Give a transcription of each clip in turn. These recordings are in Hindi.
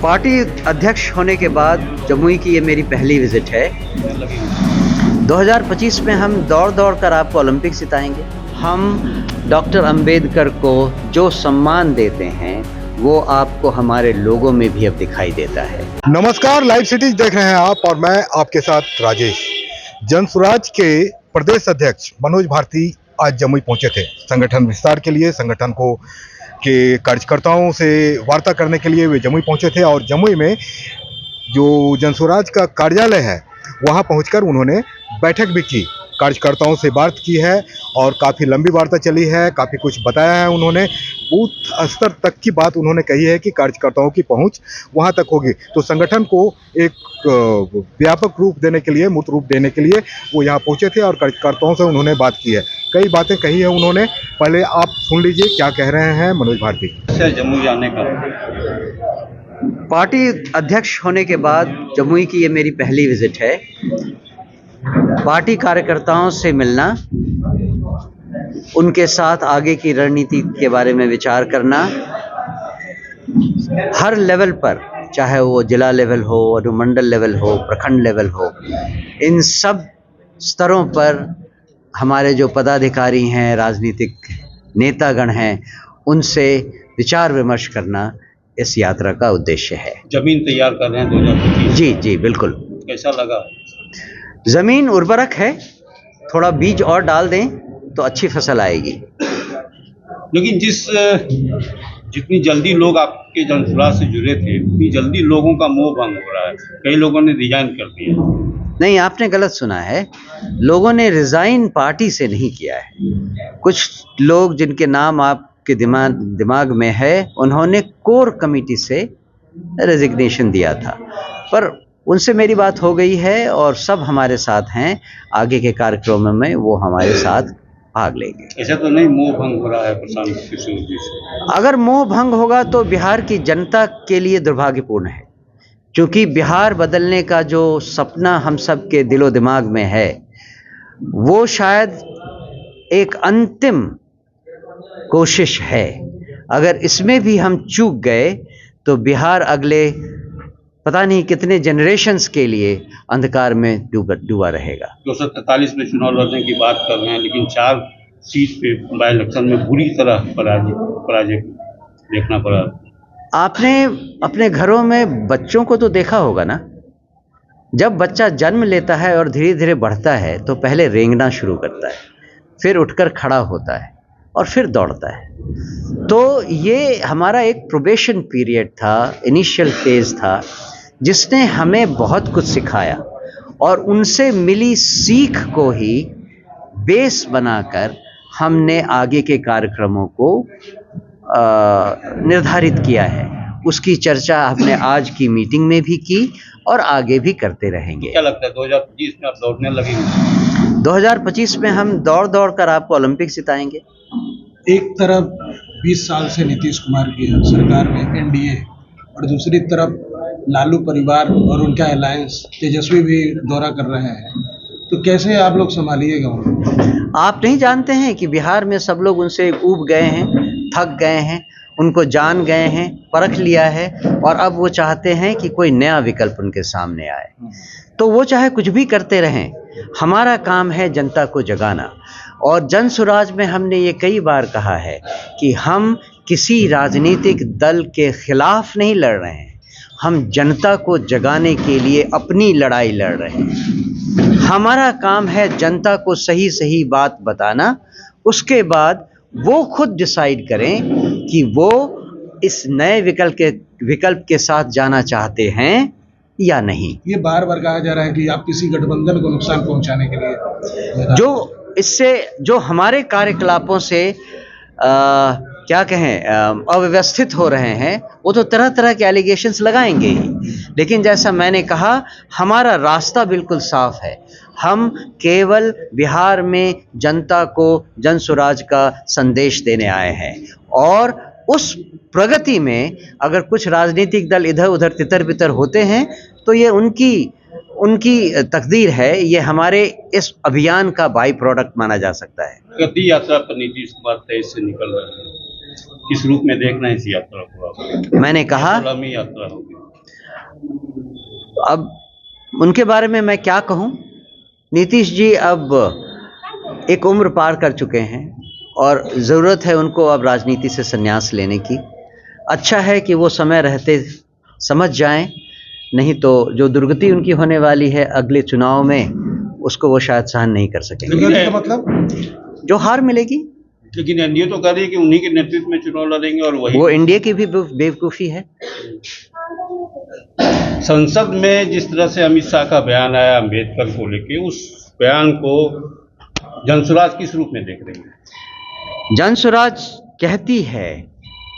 पार्टी अध्यक्ष होने के बाद जमुई की ये मेरी पहली विजिट है। 2025 में हम दौड़ कर आपको ओलंपिक जिताएंगे। हम डॉक्टर अंबेडकर को जो सम्मान देते हैं वो आपको हमारे लोगों में भी अब दिखाई देता है। नमस्कार, लाइव सिटीज देख रहे हैं आप और मैं आपके साथ राजेश। जनसुराज के प्रदेश अध्यक्ष मनोज भारती आज जमुई पहुंचे थे संगठन विस्तार के लिए। संगठन को के कार्यकर्ताओं से वार्ता करने के लिए वे जमुई पहुंचे थे और जमुई में जो जनसुराज का कार्यालय है वहां पहुंचकर उन्होंने बैठक भी की, कार्यकर्ताओं से बात की है और काफ़ी लंबी वार्ता चली है। काफ़ी कुछ बताया है उन्होंने, बूथ स्तर तक की बात उन्होंने कही है कि कार्यकर्ताओं की पहुंच वहां तक होगी तो संगठन को एक व्यापक रूप देने के लिए, मूर्त रूप देने के लिए वो यहाँ पहुंचे थे और कार्यकर्ताओं से उन्होंने बात की है। कई बातें कही है उन्होंने, पहले आप सुन लीजिए क्या कह रहे हैं मनोज भारती। जमुई जाने का पार्टी अध्यक्ष होने के बाद जमुई की ये मेरी पहली विजिट है। पार्टी कार्यकर्ताओं से मिलना, उनके साथ आगे की रणनीति के बारे में विचार करना, हर लेवल पर, चाहे वो जिला लेवल हो, अनुमंडल लेवल हो, प्रखंड लेवल हो, इन सब स्तरों पर हमारे जो पदाधिकारी हैं, राजनीतिक नेतागण हैं, उनसे विचार विमर्श करना इस यात्रा का उद्देश्य है। जमीन तैयार कर रहे हैं 2025। जी बिल्कुल। कैसा लगा? ज़मीन उर्वरक है, थोड़ा बीज और डाल दें तो अच्छी फसल आएगी। लेकिन जितनी जल्दी लोग आपके जनसुराज से जुड़े थे उतनी जल्दी लोगों का मोह भंग हो रहा है। कई लोगों ने रिजाइन कर दिया। नहीं, आपने गलत सुना है। लोगों ने रिजाइन पार्टी से नहीं किया है। कुछ लोग जिनके नाम आपके दिमाग में है, उन्होंने कोर कमेटी से रेजिग्नेशन दिया था, पर उनसे मेरी बात हो गई है और सब हमारे साथ हैं। आगे के कार्यक्रमों में वो हमारे साथ भाग लेंगे। ऐसा तो नहीं मोह भंग हो रहा है प्रशांत किशोर जी से? अगर मोह भंग होगा तो बिहार की जनता के लिए दुर्भाग्यपूर्ण है, क्योंकि बिहार बदलने का जो सपना हम सब के दिलो दिमाग में है वो शायद एक अंतिम कोशिश है। अगर इसमें भी हम चूक गए तो बिहार अगले पता नहीं कितने जनरेशन्स के लिए अंधकार में डूबा रहेगा। 243 में चुनाव लड़ने की बात कर रहे हैं, लेकिन 4 सीट पे बाई इलेक्शन में बुरी तरह पराजय देखना पड़ा। आपने अपने घरों में बच्चों को तो देखा होगा ना। जब बच्चा जन्म लेता है और धीरे धीरे बढ़ता है तो पहले रेंगना शुरू करता है, फिर उठकर खड़ा होता है और फिर दौड़ता है। तो ये हमारा एक प्रोबेशन पीरियड था, इनिशियल फेज था, जिसने हमें बहुत कुछ सिखाया और उनसे मिली सीख को ही बेस बनाकर हमने आगे के कार्यक्रमों को निर्धारित किया है। उसकी चर्चा हमने आज की मीटिंग में भी की और आगे भी करते रहेंगे। क्या लगता है 2025 में आप दौड़ने लगेंगे? 2025 में हम दौड़ कर आपको ओलंपिक जिताएंगे। एक तरफ 20 साल से नीतीश कुमार की सरकार में एनडीए और दूसरी तरफ लालू परिवार और उनका अलायंस तेजस्वी भी दौरा कर रहे हैं, तो कैसे आप लोग संभालिएगा उनको? आप नहीं जानते हैं कि बिहार में सब लोग उनसे ऊब गए हैं, थक गए हैं, उनको जान गए हैं, परख लिया है और अब वो चाहते हैं कि कोई नया विकल्प उनके सामने आए। तो वो चाहे कुछ भी करते रहें, हमारा काम है जनता को जगाना। और जनसुराज में हमने ये कई बार कहा है कि हम किसी राजनीतिक दल के खिलाफ नहीं लड़ रहे हैं, हम जनता को जगाने के लिए अपनी लड़ाई लड़ रहे हैं। हमारा काम है जनता को सही सही बात बताना, उसके बाद वो खुद डिसाइड करें कि वो इस नए विकल्प के साथ जाना चाहते हैं या नहीं। ये बार बार कहा जा रहा है कि आप किसी गठबंधन को नुकसान पहुंचाने के लिए जो हमारे कार्यकलापों से क्या कहें अव्यवस्थित हो रहे हैं, वो तो तरह तरह के एलिगेशंस लगाएंगे ही। लेकिन जैसा मैंने कहा, हमारा रास्ता बिल्कुल साफ है। हम केवल बिहार में जनता को जनसुराज का संदेश देने आए हैं और उस प्रगति में अगर कुछ राजनीतिक दल इधर उधर तितर बितर होते हैं तो ये उनकी तकदीर है। ये हमारे इस अभियान का बाई प्रोडक्ट माना जा सकता है। गद्दी यात्रा पर नीतीश कुमार 23 से निकल रहे हैं, किस रूप में देखना है इस यात्रा को? मैंने कहा यात्रा होगी। अब उनके बारे में मैं क्या कहूं? नीतीश जी अब एक उम्र पार कर चुके हैं और ज़रूरत है उनको अब राजनीति से संन्यास लेने की। अच्छा है कि वो समय रहते समझ जाएं, नहीं तो जो दुर्गति उनकी होने वाली है अगले चुनाव में, उसको वो शायद सहन नहीं कर सकेंगे। दुर्गति का मतलब? जो हार मिलेगी। लेकिन एनडीए तो कह रही है कि उन्हीं के नेतृत्व में चुनाव लड़ेंगे और वही वो एनडीए की भी बेवकूफ़ी है। संसद में जिस तरह से अमित शाह का बयान आया अम्बेडकर को लेके, उस बयान को जनसुराज किस रूप में देख रही है? जनसुराज कहती है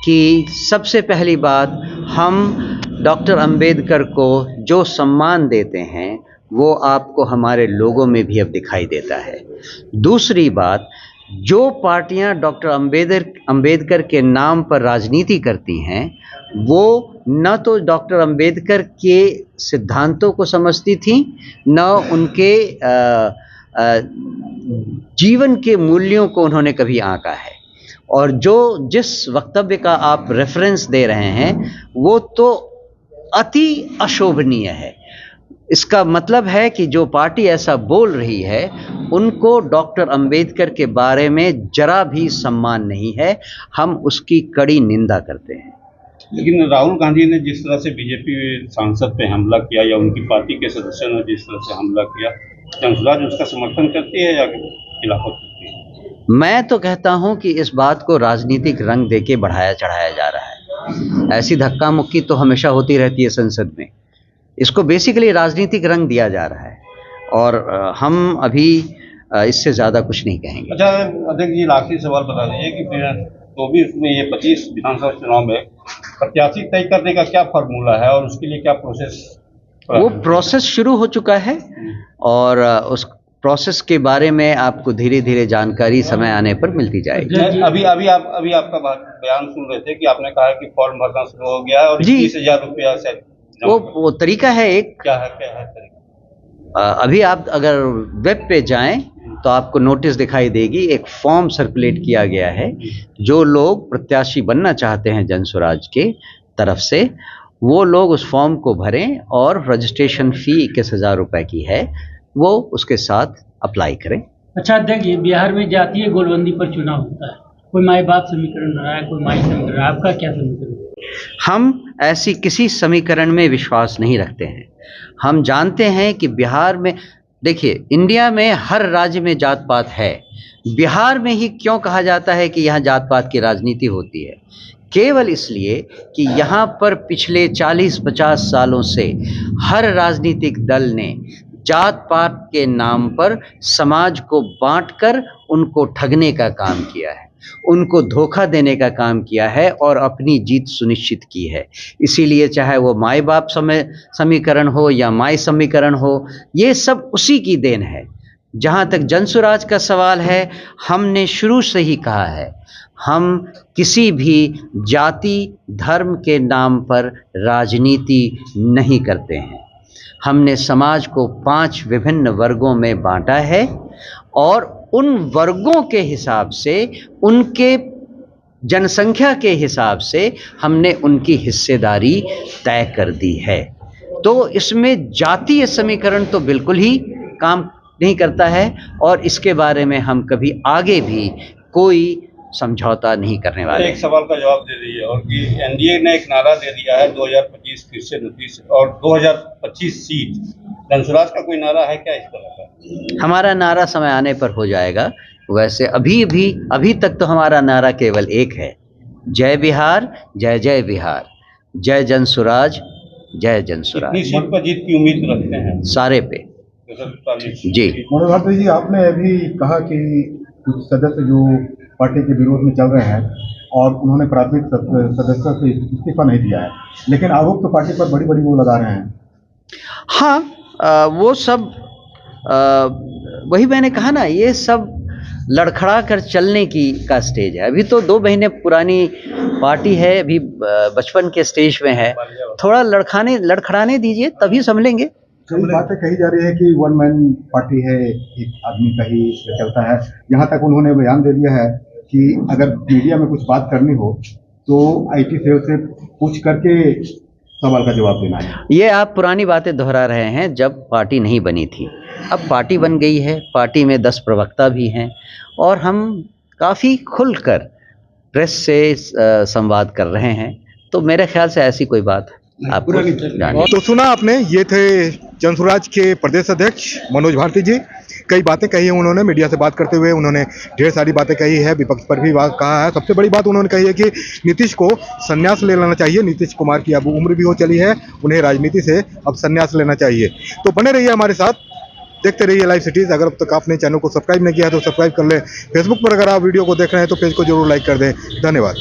कि सबसे पहली बात, हम डॉक्टर अंबेडकर को जो सम्मान देते हैं वो आपको हमारे लोगों में भी अब दिखाई देता है। दूसरी बात, जो पार्टियां डॉक्टर अंबेडकर के नाम पर राजनीति करती हैं वो न तो डॉक्टर अंबेडकर के सिद्धांतों को समझती थीं, न उनके जीवन के मूल्यों को उन्होंने कभी आंका है। और जिस वक्तव्य का आप रेफरेंस दे रहे हैं वो तो अति अशोभनीय है। इसका मतलब है कि जो पार्टी ऐसा बोल रही है उनको डॉक्टर अंबेडकर के बारे में जरा भी सम्मान नहीं है। हम उसकी कड़ी निंदा करते हैं। लेकिन राहुल गांधी ने जिस तरह से बीजेपी सांसद पे हमला किया या उनकी पार्टी के सदस्यों ने जिस तरह से हमला किया, जनसुराज उसका समर्थन करती है या खिलाफत करती है? मैं तो कहता हूं कि इस बात को राजनीतिक रंग देके बढ़ाया चढ़ाया जा रहा है। ऐसी धक्का मुक्की तो हमेशा होती रहती है संसद में, इसको बेसिकली राजनीतिक रंग दिया जा रहा है और हम अभी इससे ज़्यादा कुछ नहीं कहेंगे। अच्छा अध्यक्ष जी, आखिरी सवाल बता दीजिए कि फिर तो भी उसमें ये 25 विधानसभा चुनाव में प्रत्याशी तय करने का क्या फॉर्मूला है और उसके लिए क्या प्रोसेस? वो प्रोसेस शुरू हो चुका है और उस प्रोसेस के बारे में आपको धीरे धीरे जानकारी समय आने पर मिलती जाएगी। अभी आपका बयान सुन रहे थे कि आपने कहा कि फॉर्म भरना शुरू हो गया है और 21,000 रुपया से वो तरीका है एक। क्या है तरीका? अभी आप अगर वेब पे जाएं तो आपको नोटिस दिखाई देगी, एक फॉर्म सर्कुलेट किया गया है। जो लोग प्रत्याशी बनना चाहते हैं जनसुराज के तरफ से, वो लोग उस फॉर्म को भरें और रजिस्ट्रेशन फ़ी 21,000 रुपये की है, वो उसके साथ अप्लाई करें। अच्छा अध्यक्ष, बिहार में जातीय गोलबंदी पर चुनाव होता है, कोई माई बाप समीकरण रहा है, कोई माई समीकरण, आपका क्या समीकरण? हम ऐसी किसी समीकरण में विश्वास नहीं रखते हैं। हम जानते हैं कि बिहार में, देखिए इंडिया में हर राज्य में जात पात है, बिहार में ही क्यों कहा जाता है कि यहाँ जात पात की राजनीति होती है? केवल इसलिए कि यहाँ पर पिछले 40-50 सालों से हर राजनीतिक दल ने जात पात के नाम पर समाज को बांटकर उनको ठगने का काम किया है, उनको धोखा देने का काम किया है और अपनी जीत सुनिश्चित की है। इसीलिए चाहे वो माई बाप समीकरण हो या माई समीकरण हो, ये सब उसी की देन है। जहाँ तक जनसुराज का सवाल है, हमने शुरू से ही कहा है, हम किसी भी जाति धर्म के नाम पर राजनीति नहीं करते हैं। हमने समाज को 5 विभिन्न वर्गों में बांटा है और उन वर्गों के हिसाब से, उनके जनसंख्या के हिसाब से हमने उनकी हिस्सेदारी तय कर दी है। तो इसमें जातीय समीकरण तो बिल्कुल ही काम नहीं करता है और इसके बारे में हम कभी आगे भी कोई समझौता नहीं करने वाले। एक सवाल का जवाब दे दीजिए। और कि एनडीए ने एक नारा दे दिया है 2025 फिर से नीतीश और 2025 सीट, जनसुराज का कोई नारा है क्या इस तरह का? हमारा नारा समय आने पर हो जाएगा। वैसे अभी तक तो हमारा नारा केवल एक है, जय बिहार, जय जय बिहार, जय जनसुराज, जय जनसुराज। कितनी सीट पर जीत की उम्मीद रखते हैं? सारे पे। जी मनोज भारती जी, आपने अभी कहा कि कुछ सदस्य जो पार्टी के विरोध में चल रहे हैं और उन्होंने प्राथमिक सदस्यता से इस्तीफा नहीं दिया है, लेकिन आरोप तो पार्टी पर बड़ी बड़ी वो लगा रहे हैं। हाँ, वो सब वही मैंने कहा ना, ये सब लड़खड़ा कर चलने का स्टेज है। अभी तो 2 महीने पुरानी पार्टी है, अभी बचपन के स्टेज में है। थोड़ा लड़खड़ाने दीजिए, तभी संभलेंगे। कई बातें कही जा रही है कि 1 मैन पार्टी है, एक आदमी का ही चलता है। यहाँ तक उन्होंने बयान दे दिया है कि अगर मीडिया में कुछ बात करनी हो तो IT सेल से पूछ करके सवाल का जवाब देना है। ये आप पुरानी बातें दोहरा रहे हैं, जब पार्टी नहीं बनी थी। अब पार्टी बन गई है, पार्टी में 10 प्रवक्ता भी हैं और हम काफ़ी खुलकर प्रेस से संवाद कर रहे हैं, तो मेरे ख्याल से ऐसी कोई बात आपको जानिए। तो सुना आपने, ये थे जनसुराज के प्रदेश अध्यक्ष मनोज भारती जी। कई बातें कही हैं उन्होंने, मीडिया से बात करते हुए उन्होंने ढेर सारी बातें कही है, विपक्ष पर भी बात कहा है। सबसे बड़ी बात उन्होंने कही है कि नीतीश को संन्यास ले लेना चाहिए। नीतीश कुमार की अब उम्र भी हो चली है, उन्हें राजनीति से अब संन्यास लेना चाहिए। तो बने रहिए हमारे साथ, देखते रहिए लाइव सिटीज़। अगर अब तक आपने चैनल को सब्सक्राइब नहीं किया है तो सब्सक्राइब कर लें। फेसबुक पर अगर आप वीडियो को देख रहे हैं तो पेज को जरूर लाइक कर दें। धन्यवाद।